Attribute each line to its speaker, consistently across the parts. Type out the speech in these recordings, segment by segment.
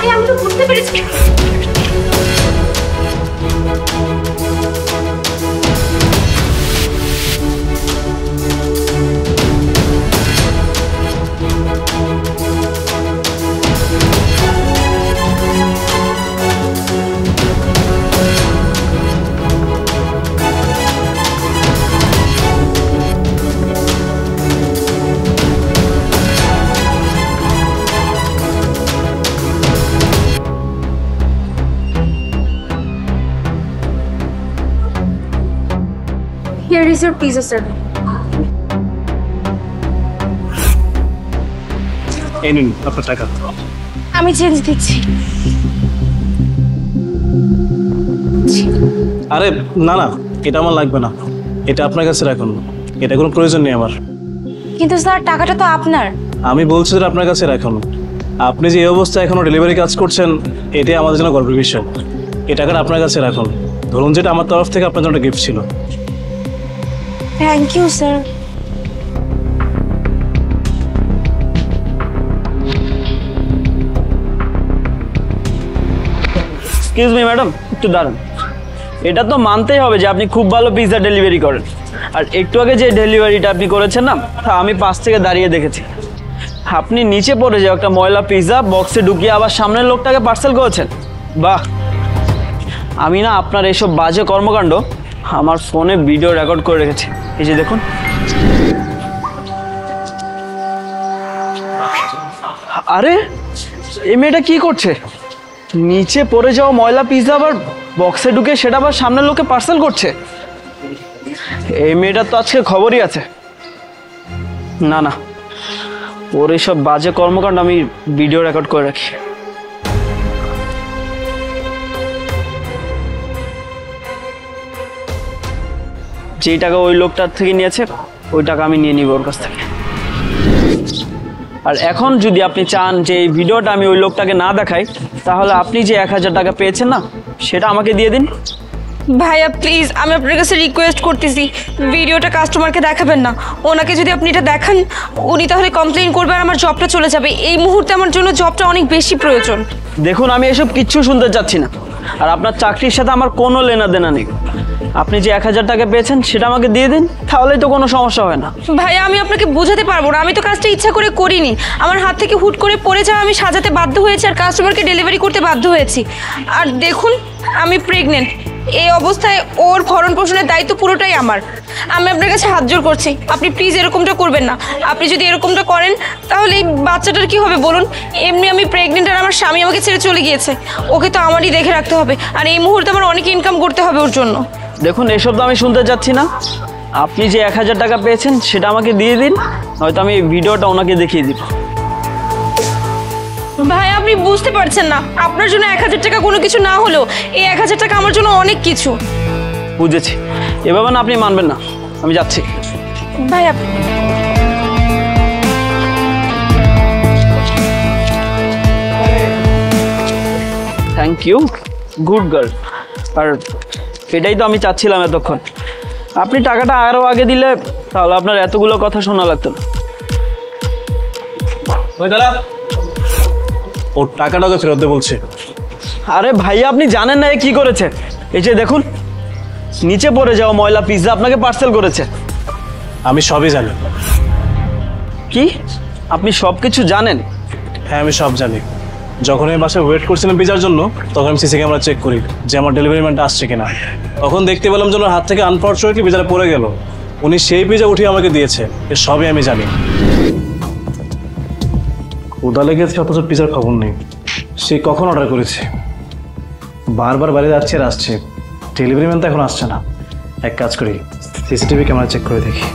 Speaker 1: আরে আমি তো বুঝতে পেরেছি। Here is your pizza, sir.
Speaker 2: এই নিন আপনার টাকা।
Speaker 1: আমি চেঞ্জ দিচ্ছি।
Speaker 2: আরে না না, এটা আমার লাগবে না, এটা আপনার কাছে রাখুন, এটা কোনো প্রয়োজন নেই আমার।
Speaker 1: কিন্তু স্যার টাকাটা তো আপনার।
Speaker 2: আমি বলছি যে আপনার কাছে রাখুন। আপনি যে এই অবস্থায় এখনো ডেলিভারি কাজ করছেন, এটাই আমাদের জন্য গর্বের বিষয়। এই টাকাটা আপনার কাছে রাখুন, ধরুন যেটা আমার তরফ থেকে আপনার জন্য গিফট ছিল।
Speaker 1: Thank you sir.
Speaker 3: Excuse me madam, একটু দাঁড়ান। এটা তো মানতেই হবে যে আপনি খুব ভালো পিৎজা ডেলিভারি করেন। আর একটু আগে যে ডেলিভারিটা আপনি করেছেন না, তা আমি পাশ থেকে দাঁড়িয়ে দেখেছি। আপনি নিচে পড়ে যাও একটা ময়লা পিৎজা বক্সে ঢুকিয়ে আবার সামনের লোকটাকে পার্সেল করেছেন। বাহ! আমি না আপনার এইসব বাজে কর্মকাণ্ড আমার ফোনে ভিডিও রেকর্ড করে রেখেছি। এই যে দেখুন। আরে এই মেয়েটা কি করছে? নিচে পড়ে যাওয়া ময়লা পিৎজা আবার বক্সে ঢুকে সেটা আবার সামনের লোকে পার্সেল করছে। এই মেয়েটার তো আজকে খবরই আছে। না না, ওর এইসব বাজে কর্মকাণ্ড আমি ভিডিও রেকর্ড করে রাখি। যেই টাকা ওই লোকটার থেকে নিয়েছে ওই টাকা আমি নিয়ে নিব ওর কাছ থেকে। আর এখন যদি আপনি চান যে এই ভিডিওটা আমি ওই লোকটাকে না দেখাই, তাহলে আপনি যে 1000 টাকা পেয়েছেন না, সেটা আমাকে দিয়ে দিন।
Speaker 1: ভাইয়া প্লিজ, আমি আপনার কাছে রিকোয়েস্ট করতেছি, ভিডিওটা কাস্টমারকে দেখাবেন না। ওনাকে যদি আপনি এটা দেখান, উনি তাহলে কমপ্লেইন করবে আর আমার জবটা চলে যাবে। এই মুহূর্তে আমার জন্য জবটা অনেক বেশি প্রয়োজন।
Speaker 3: দেখুন, আমি এসব কিচ্ছু শুনতে চাচ্ছি না। আর আপনার চাকরির সাথে আমার কোনো লেনা দেনা নেই। আপনি যে 1000 টাকা পেয়েছেন সেটা আমাকে দিয়ে দিন, তাহলেই তো কোনো সমস্যা হয় না।
Speaker 1: ভাইয়া আমি আপনাকে বোঝাতে পারবো না, আমি তো কাজটা ইচ্ছা করে করিনি। আমার হাত থেকে হুট করে পড়ে যাওয়া আমি সাজাতে বাধ্য হয়েছি আর কাস্টমারকে ডেলিভারি করতে বাধ্য হয়েছি। আর দেখুন, আমি প্রেগনেন্ট। এই অবস্থায় ওর ভরণ পোষণের দায়িত্ব পুরোটাই আমার। আমি আপনার কাছে হাত জোড় করছি, আপনি প্লিজ এরকমটা করবেন না। আপনি যদি এরকমটা করেন তাহলে এই বাচ্চাটার কি হবে বলুন? এমনি আমি প্রেগনেন্ট আর আমার স্বামী আমাকে ছেড়ে চলে গিয়েছে। ওকে তো আমারই দেখে রাখতে হবে, আর এই মুহূর্তে আমার অনেক ইনকাম করতে হবে ওর জন্য।
Speaker 3: দেখুন, এসব তো আমি শুনতে চাচ্ছি না। আপনি যে 1000 টাকা পেয়েছেন সেটা আমাকে দিয়ে দিন, হয়তো আমি এই ভিডিওটা ওনাকে দেখিয়ে দিব।
Speaker 1: ভাই আপনি বুঝতে পারছেন না, আপনার জন্য 1000 টাকা কোনো কিছু না হলেও এই 1000 টাকা আমার জন্য অনেক কিছু।
Speaker 3: বুঝেছি, এভাবে না আপনি মানবেন না। আমি যাচ্ছি।
Speaker 1: ভাই
Speaker 3: থ্যাংক ইউ, গুড গার্ল। আর এটাই তো আমি চাচ্ছিলাম এতক্ষণ। আপনি টাকাটা আরও আগে দিলে তাহলে আপনার এতগুলো কথা শোনা লাগতো না।
Speaker 2: ওর টাকাটাকে ফেরত দে বলছে।
Speaker 3: আরে ভাইয়া, আপনি জানেন না এ কি করেছে? এই যে দেখুন, নিচে পড়ে যাওয়া ময়লা পিৎজা আপনাকে পার্সেল করেছে।
Speaker 2: আমি সবই জানি।
Speaker 3: কি? আপনি সব কিছু জানেন?
Speaker 2: হ্যাঁ, আমি সব জানি। যখন আমি বাসায় ওয়েট করছিলাম পিজার জন্য, তখন আমি সিসি ক্যামেরা চেক করি যে আমার ডেলিভারি ম্যানটা আসছে কিনা। তখন দেখতে পেলাম যে ওনার হাত থেকে আনফর্চুনেটলি পিজাটা পড়ে গেল। উনি সেই পিজা উঠিয়ে আমাকে দিয়েছে। এ সবই আমি জানি। ক্ষুধা লেগেছে অথচ পিজার খবর নেই। সে কখন অর্ডার করেছে? বারবার বাইরে যাচ্ছে আর আসছে, ডেলিভারি ম্যান তো এখন আসছে না। এক কাজ করি, সিসিটিভি ক্যামেরা চেক করে দেখি।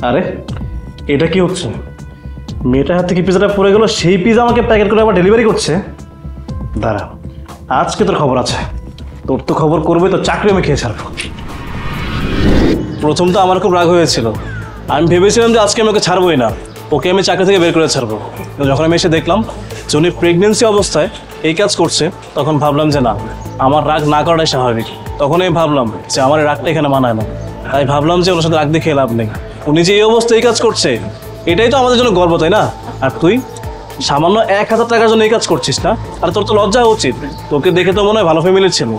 Speaker 2: আরে এটা কি হচ্ছে? মেয়েটার হাত থেকে পিজাটা পড়ে গেল, সেই পিজা আমাকে প্যাকেট করে আবার ডেলিভারি করছে। দাঁড়া, আজকে তোর খবর আছে। তোর তো খবর করবে তো চাকরি আমি খেয়ে ছাড়বো। প্রথম তো আমার খুব রাগ হয়েছিল। আমি ভেবেছিলাম যে আজকে আমি ওকে ছাড়বোই না, ওকে আমি চাকরি থেকে বের করে ছাড়বো। কিন্তু যখন আমি এসে দেখলাম যে উনি প্রেগনেন্সি অবস্থায় এই কাজ করছে, তখন ভাবলাম যে না, আমার রাগ না করাটাই স্বাভাবিক। তখন আমি ভাবলাম যে আমার এই রাগটা এখানে মানায় না। তাই ভাবলাম যে ওনার সাথে রাগ দেখে লাভ নেই। উনি যে এই অবস্থায় এই কাজ করছে, এটাই তো আমাদের জন্য গর্ব, তাই না? আর তুই সামান্য 1,000 টাকার জন্য এই কাজ করছিস না? আর তোর তো লজ্জা হওয়া উচিত। তোকে দেখে তো মনে হয় ভালো ফ্যামিলির ছিল,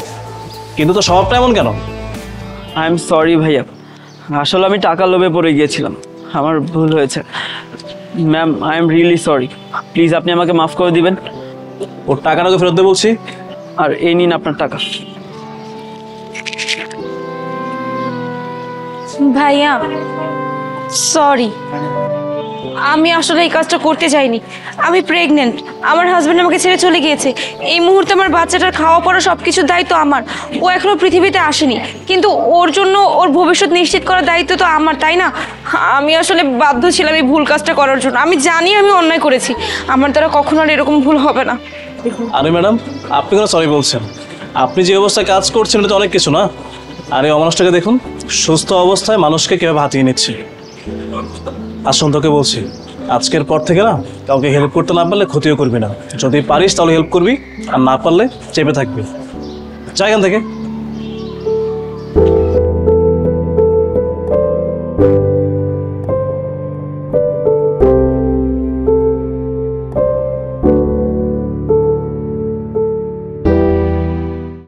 Speaker 2: কিন্তু তো স্বভাবটা এমন কেন?
Speaker 3: আই এম সরি ভাইয়া, আসলে আমি টাকা লোভে পড়ে গিয়েছিলাম, আমার ভুল হয়েছে। Ma'am, I am really sorry, please আপনি আমাকে মাফ করে দিবেন।
Speaker 2: ওর টাকাটাকে ফেরত দে বলছি।
Speaker 3: আর এই নিন আপনার টাকা।
Speaker 1: ভাইয়া সরি, আমি আসলে এই কাজটা করতে চাইনি। আমি প্রেগনেন্ট, আমার হাজবেন্ড আমাকে ছেড়ে চলে গিয়েছে। এই মুহূর্তে আমার বাচ্চাটার খাওয়া পড়া সব কিছুর দায়িত্ব আমার। ও এখনো পৃথিবীতে আসেনি, কিন্তু ওর জন্য ওর ভবিষ্যৎ নিশ্চিত করার দায়িত্ব তো আমার, তাই না? আমি আসলে বাধ্য ছিলাম এই ভুল কাজটা করার জন্য। আমি জানি আমি অন্যায় করেছি, আমার দ্বারা কখনো আর এরকম ভুল হবে না।
Speaker 2: আরে ম্যাডাম, আপনি কেন সরি বলছেন? আপনি যে অবস্থায় কাজ করছেন এটা তো অনেক কিছু না। আর এই অমানুষটাকে দেখুন, সুস্থ অবস্থায় মানুষকে কীভাবে হাতিয়ে নিচ্ছে। আসুন, তোকে বলছি, আজকের পর থেকে না কাউকে হেল্প করতে না পারলে ক্ষতিও করবি না। যদি পারিস তাহলে হেল্প করবি, আর না পারলে চেপে থাকবি। যা এখান থেকে।